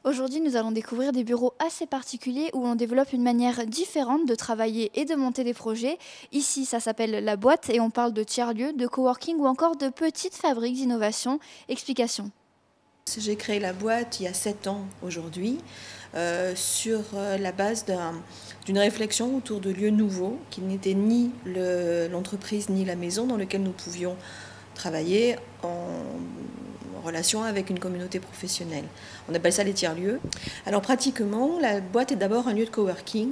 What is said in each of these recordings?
Aujourd'hui, nous allons découvrir des bureaux assez particuliers où on développe une manière différente de travailler et de monter des projets. Ici, ça s'appelle la boîte et on parle de tiers-lieux, de coworking ou encore de petites fabriques d'innovation. Explication. J'ai créé la boîte il y a 7 ans aujourd'hui sur la base d'une réflexion autour de lieux nouveaux qui n'étaient ni l'entreprise ni la maison dans lequel nous pouvions travailler en relation avec une communauté professionnelle. On appelle ça les tiers-lieux. Alors pratiquement, la boîte est d'abord un lieu de coworking.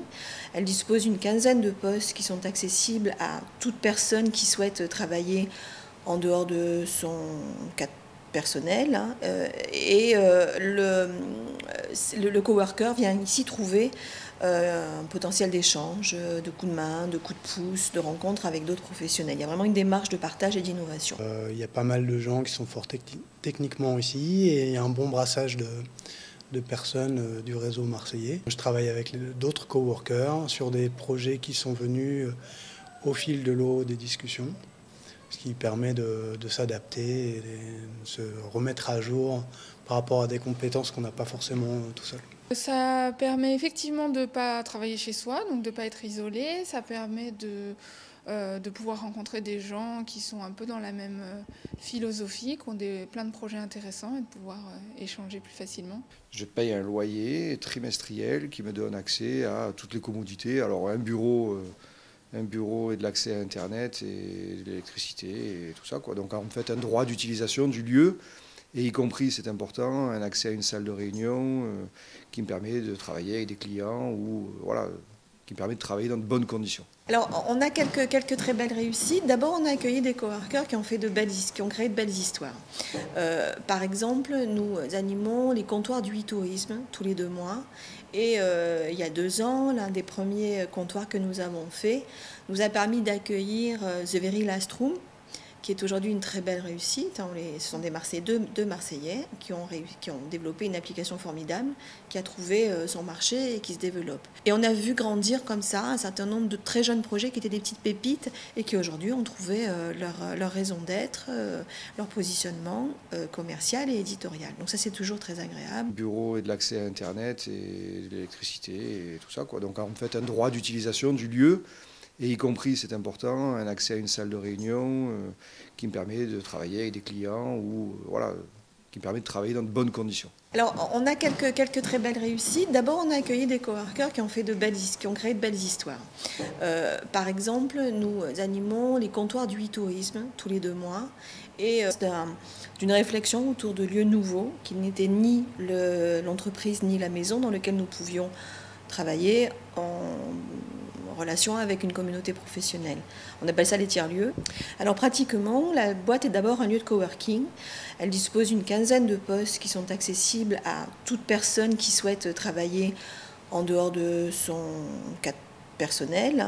Elle dispose d'une quinzaine de postes qui sont accessibles à toute personne qui souhaite travailler en dehors de son cadre personnel, le coworker vient ici trouver un potentiel d'échange, de coups de main, de coups de pouce, de rencontres avec d'autres professionnels. Il y a vraiment une démarche de partage et d'innovation. Il y a pas mal de gens qui sont fort techniquement ici et il y a un bon brassage de personnes du réseau marseillais. Je travaille avec d'autres coworkers sur des projets qui sont venus au fil de l'eau des discussions, ce qui permet de s'adapter et de se remettre à jour par rapport à des compétences qu'on n'a pas forcément tout seul. Ça permet effectivement de ne pas travailler chez soi, donc de ne pas être isolé. Ça permet de pouvoir rencontrer des gens qui sont un peu dans la même philosophie, qui ont plein de projets intéressants et de pouvoir échanger plus facilement. Je paye un loyer trimestriel qui me donne accès à toutes les commodités. Alors un bureau et de l'accès à Internet et de l'électricité et tout ça, quoi. Donc en fait un droit d'utilisation du lieu, et y compris, c'est important, un accès à une salle de réunion qui me permet de travailler avec des clients ou qui me permet de travailler dans de bonnes conditions. Alors, on a quelques très belles réussites. D'abord, on a accueilli des coworkers qui ont créé de belles histoires. Par exemple, nous animons les comptoirs du e-tourisme tous les 2 mois. Et il y a 2 ans, l'un des premiers comptoirs que nous avons fait nous a permis d'accueillir The Very Last Room, qui est aujourd'hui une très belle réussite. Ce sont des Marseillais, deux Marseillais qui ont développé une application formidable, qui a trouvé son marché et qui se développe. Et on a vu grandir comme ça un certain nombre de très jeunes projets qui étaient des petites pépites et qui aujourd'hui ont trouvé leur raison d'être, leur positionnement commercial et éditorial. Donc ça, c'est toujours très agréable. Bureau et de l'accès à Internet et de l'électricité et tout ça, quoi. Donc en fait un droit d'utilisation du lieu, et y compris, c'est important, un accès à une salle de réunion qui me permet de travailler avec des clients ou qui me permet de travailler dans de bonnes conditions. Alors, on a quelques très belles réussites. D'abord, on a accueilli des coworkers qui ont créé de belles histoires. Par exemple, nous animons les comptoirs du e-tourisme tous les 2 mois. Et d'une réflexion autour de lieux nouveaux qui n'étaient ni l'entreprise ni la maison dans lequel nous pouvions travailler en relation avec une communauté professionnelle. On appelle ça les tiers-lieux. Alors pratiquement, la boîte est d'abord un lieu de coworking. Elle dispose d'une quinzaine de postes qui sont accessibles à toute personne qui souhaite travailler en dehors de son cadre personnel.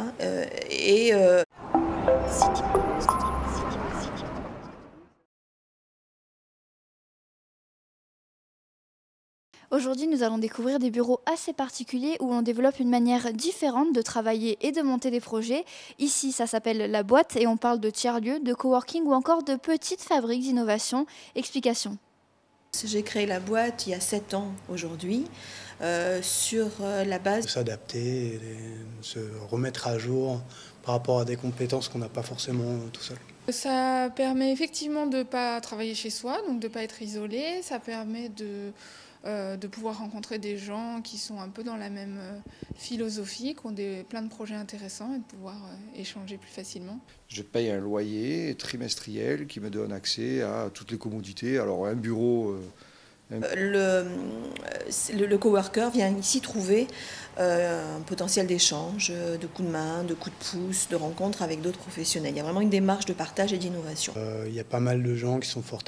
Aujourd'hui, nous allons découvrir des bureaux assez particuliers où on développe une manière différente de travailler et de monter des projets. Ici, ça s'appelle la boîte et on parle de tiers-lieux, de coworking ou encore de petites fabriques d'innovation. Explication. J'ai créé la boîte il y a 7 ans aujourd'hui sur la base de s'adapter et de se remettre à jour par rapport à des compétences qu'on n'a pas forcément tout seul. Ça permet effectivement de ne pas travailler chez soi, donc de ne pas être isolé. Ça permet de pouvoir rencontrer des gens qui sont un peu dans la même philosophie, qui ont plein de projets intéressants et de pouvoir échanger plus facilement. Je paye un loyer trimestriel qui me donne accès à toutes les commodités. Alors un bureau... Le coworker vient ici trouver un potentiel d'échange, de coups de main, de coups de pouce, de rencontres avec d'autres professionnels. Il y a vraiment une démarche de partage et d'innovation. Il y a pas mal de gens qui sont fort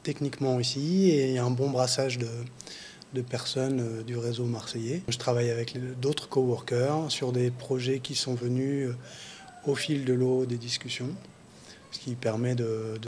techniquement ici et il y a un bon brassage de personnes du réseau marseillais. Je travaille avec d'autres coworkers sur des projets qui sont venus au fil de l'eau des discussions, ce qui permet de